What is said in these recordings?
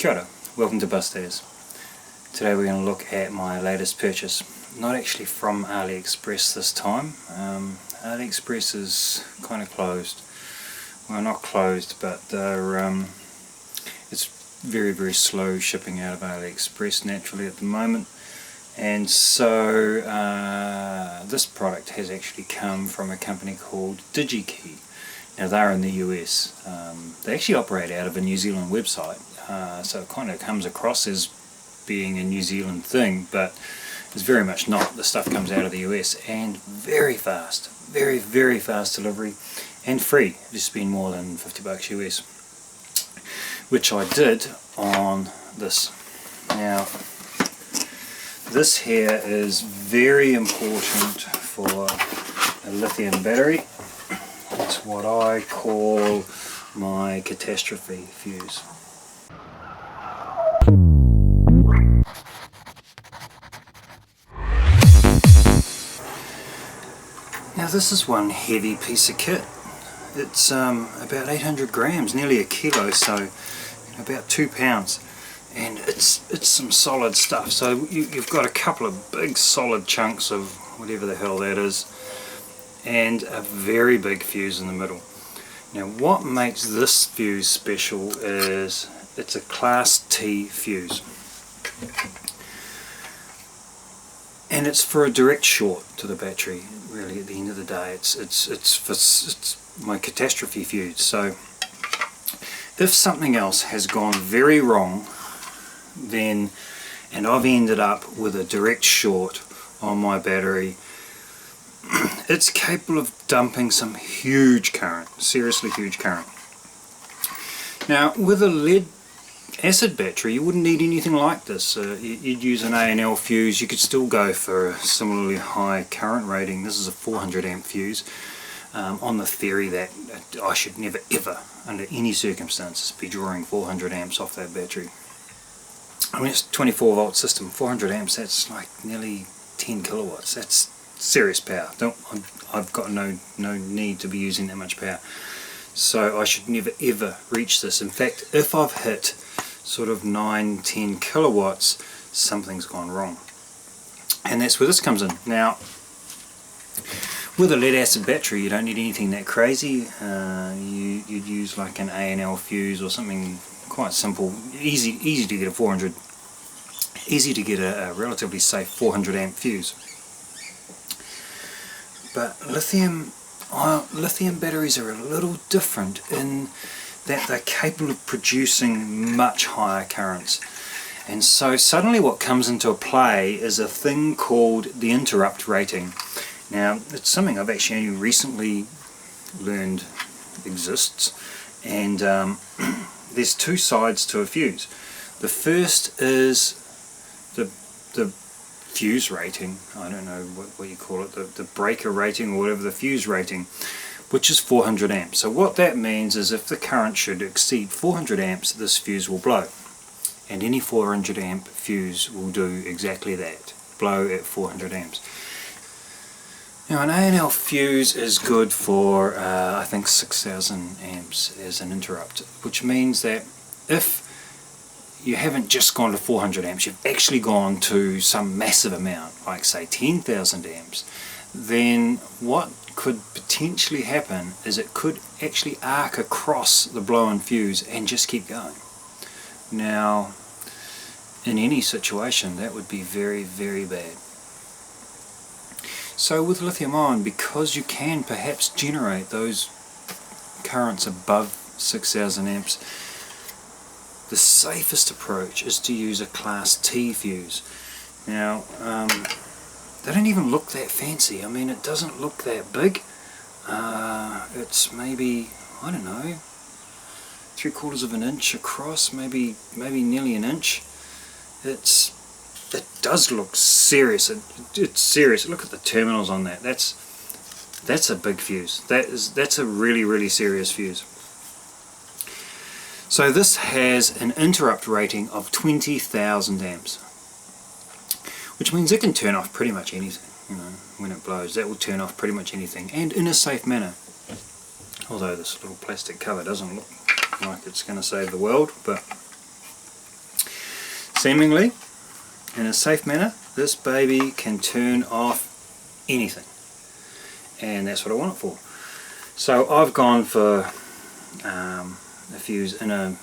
Kia ora, welcome to Busters. Today we're going to look at my latest purchase. Not actually from AliExpress this time. AliExpress is kind of closed. Well, not closed, but they're, it's very slow shipping out of AliExpress naturally at the moment. And so this product has actually come from a company called Digikey. Now they're in the US. They actually operate out of a New Zealand website, so it kind of comes across as being a New Zealand thing, but it's very much not. The stuff comes out of the US and very fast, very fast delivery and free if you spend more than $50 US, which I did on this. Now this here is very important for a lithium battery. It's what I call my catastrophe fuse. Now this is one heavy piece of kit. It's about 800 grams, nearly a kilo, so about 2 pounds. And it's some solid stuff. So you've got a couple of big solid chunks of whatever the hell that is, and a very big fuse in the middle. Now what makes this fuse special is it's a class T fuse, and it's for a direct short to the battery. Really, at the end of the day, it's my catastrophe fuse. So if something else has gone very wrong, then, and I've ended up with a direct short on my battery, it's capable of dumping some huge current, seriously huge current. Now with a lead acid battery you wouldn't need anything like this. You'd use an A&L fuse. You could still go for a similarly high current rating. This is a 400 amp fuse, on the theory that I should never ever under any circumstances be drawing 400 amps off that battery. I mean, it's a 24 volt system, 400 amps, that's like nearly 10 kilowatts. That's serious power. I've got no need to be using that much power, so I should never ever reach this. In fact, if I've hit sort of 9-10 kilowatts, something's gone wrong, and that's where this comes in. Now with a lead acid battery you don't need anything that crazy. You'd use like an A&L fuse or something quite simple, easy to get a relatively safe 400 amp fuse. But lithium batteries are a little different in that they're capable of producing much higher currents. And so suddenly what comes into play is a thing called the interrupt rating. Now it's something I've actually only recently learned exists, and there's two sides to a fuse. The first is the fuse rating, I don't know what you call it, the breaker rating or whatever, the fuse rating, which is 400 amps. So what that means is if the current should exceed 400 amps, this fuse will blow. And any 400 amp fuse will do exactly that, blow at 400 amps. Now an A&L fuse is good for I think 6,000 amps as an interrupt, which means that if you haven't just gone to 400 amps, you've actually gone to some massive amount, like say 10,000 amps, then what could potentially happen is it could actually arc across the blown fuse and just keep going. Now in any situation that would be very bad. So with lithium ion, because you can perhaps generate those currents above 6,000 amps, the safest approach is to use a class T fuse. Now they don't even look that fancy. I mean, it doesn't look that big. It's maybe, I don't know, 3/4 of an inch across, maybe nearly an inch. It does look serious. It's serious. Look at the terminals on that. That's a big fuse. That's a really serious fuse. So this has an interrupt rating of 20,000 amps, which means it can turn off pretty much anything. You know, when it blows, that will turn off pretty much anything, and in a safe manner. Although this little plastic cover doesn't look like it's going to save the world, but seemingly in a safe manner, this baby can turn off anything, and that's what I want it for. So I've gone for a fuse in a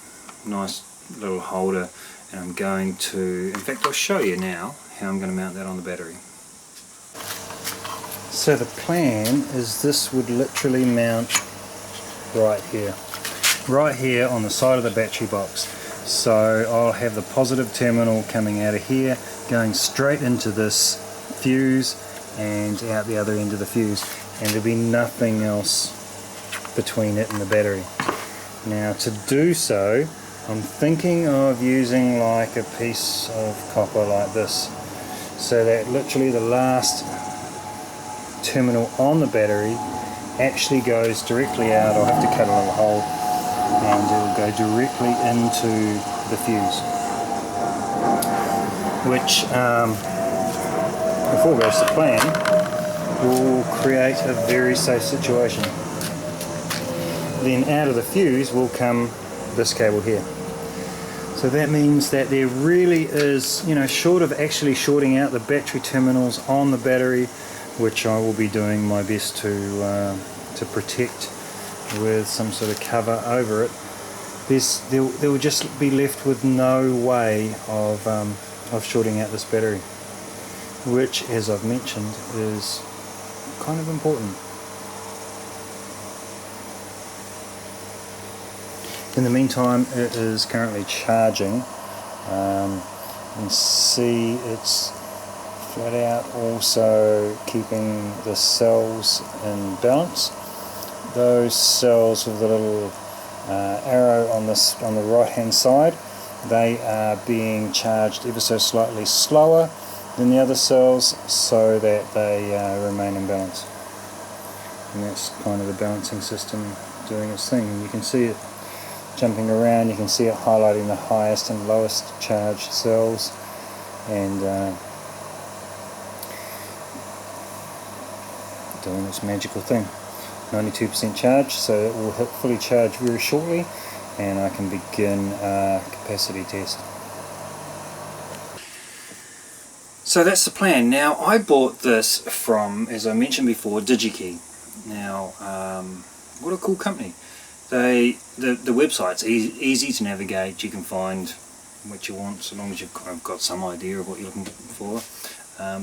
nice little holder, and I'm going to, in fact I'll show you now how I'm going to mount that on the battery. So the plan is this would literally mount right here on the side of the battery box. So I'll have the positive terminal coming out of here, going straight into this fuse and out the other end of the fuse, and there'll be nothing else between it and the battery. Now to do so, I'm thinking of using like a piece of copper like this, so that literally the last terminal on the battery actually goes directly out. I'll have to cut a little hole and it will go directly into the fuse, which if all goes to plan will create a very safe situation. Then out of the fuse will come this cable here. So that means that there really is, you know, short of actually shorting out the battery terminals on the battery, which I will be doing my best to protect with some sort of cover over it, there will just be left with no way of shorting out this battery, which, as I've mentioned, is kind of important. In the meantime, it is currently charging. You can see it's flat out also keeping the cells in balance. Those cells with the little arrow on the right hand side, they are being charged ever so slightly slower than the other cells so that they remain in balance. And that's kind of the balancing system doing its thing. And you can see it jumping around, you can see it highlighting the highest and lowest charged cells, and doing this magical thing. 92% charge, so it will fully charge very shortly, and I can begin capacity test. So that's the plan. Now I bought this from, as I mentioned before, Digikey. Now what a cool company. The website's easy to navigate. You can find what you want so long as you've kind of got some idea of what you're looking for.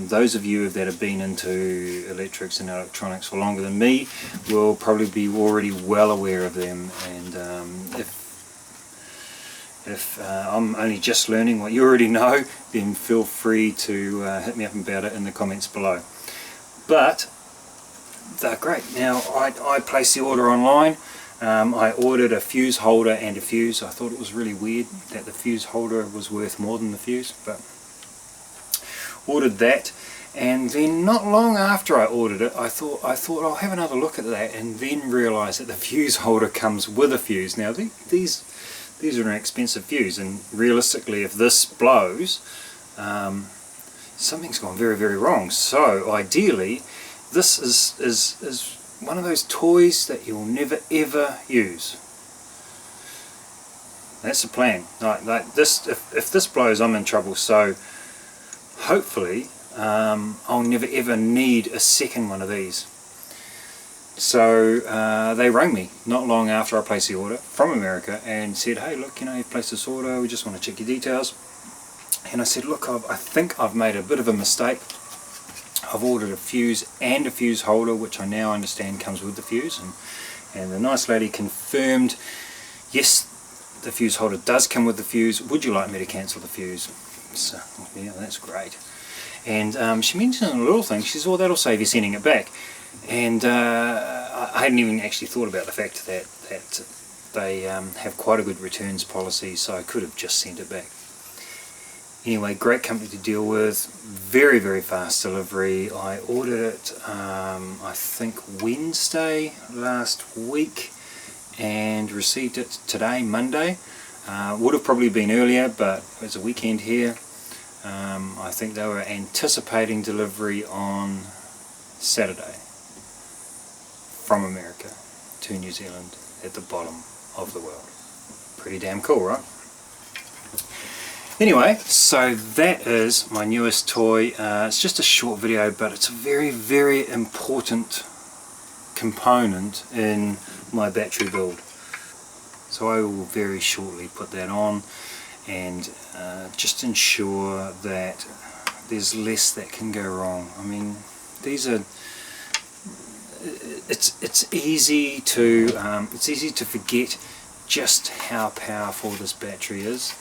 Those of you that have been into electrics and electronics for longer than me will probably be already well aware of them, and if I'm only just learning what you already know, then feel free to hit me up about it in the comments below. But they're great. Now I placed the order online. I ordered a fuse holder and a fuse. I thought it was really weird that the fuse holder was worth more than the fuse, but ordered that, and then not long after I ordered it, I thought I'll have another look at that, and then realised that the fuse holder comes with a fuse. Now these are an expensive fuse, and realistically, if this blows, something's gone very, very wrong. So ideally, this is one of those toys that you'll never ever use. That's the plan. Like this, if this blows, I'm in trouble. So hopefully I'll never ever need a second one of these. So they rang me not long after I placed the order from America and said, hey, look, you know, you've placed this order, we just want to check your details. And I said, look, I think I've made a bit of a mistake. I've ordered a fuse and a fuse holder, which I now understand comes with the fuse, and the nice lady confirmed, yes, the fuse holder does come with the fuse. Would you like me to cancel the fuse? So yeah, that's great. And she mentioned a little thing. She says, well, that'll save you sending it back. And I hadn't even actually thought about the fact that they have quite a good returns policy, so I could have just sent it back. Anyway, great company to deal with, very, very fast delivery. I ordered it, I think Wednesday last week, and received it today, Monday. Would have probably been earlier, but it's a weekend here. I think they were anticipating delivery on Saturday from America to New Zealand at the bottom of the world. Pretty damn cool, right? Anyway, so that is my newest toy. It's just a short video, but it's a very, very important component in my battery build. So I will very shortly put that on and just ensure that there's less that can go wrong. I mean, these are, it's easy to forget just how powerful this battery is.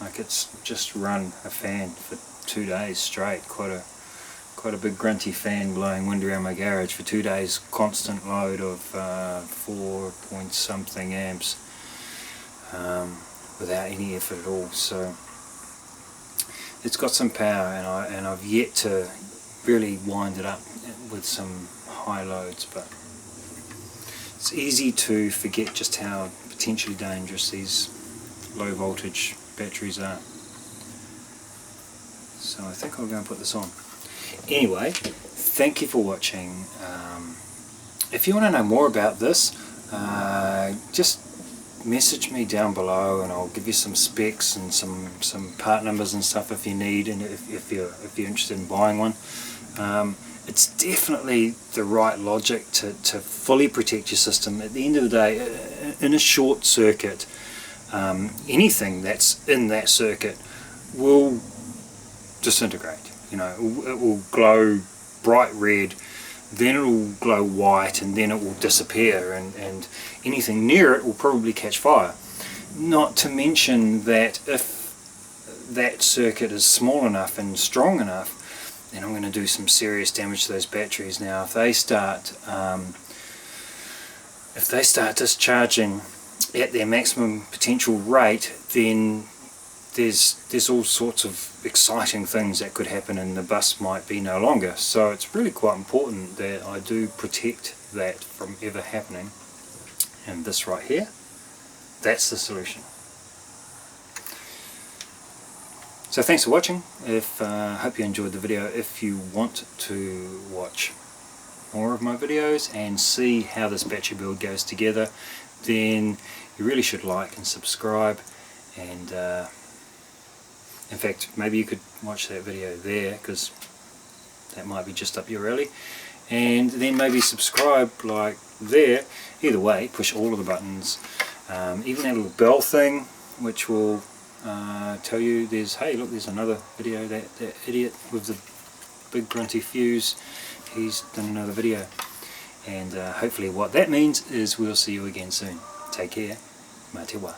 Like, it's just run a fan for 2 days straight, quite a big grunty fan blowing wind around my garage for 2 days, constant load of 4 point something amps without any effort at all. So it's got some power, and I've yet to really wind it up with some high loads, but it's easy to forget just how potentially dangerous these low voltage batteries are. So I think I'll go and put this on. Anyway, thank you for watching. If you want to know more about this, just message me down below and I'll give you some specs and some part numbers and stuff if you need, and if you're interested in buying one. It's definitely the right logic to fully protect your system. At the end of the day, in a short circuit, anything that's in that circuit will disintegrate. You know, it will glow bright red, then it will glow white, and then it will disappear, and anything near it will probably catch fire. Not to mention that if that circuit is small enough and strong enough, then I'm going to do some serious damage to those batteries. Now, if they start discharging at their maximum potential rate, then there's all sorts of exciting things that could happen, and the bus might be no longer. So it's really quite important that I do protect that from ever happening. And this right here, that's the solution. So thanks for watching. Hope you enjoyed the video. If you want to watch more of my videos and see how this battery build goes together, then you really should like and subscribe, and in fact, maybe you could watch that video there, because that might be just up your alley, and then maybe subscribe like there. Either way, push all of the buttons, even that little bell thing which will tell you there's, hey look, there's another video. That idiot with the big grunty fuse, he's done another video. And hopefully what that means is we'll see you again soon. Take care. Mā te wā.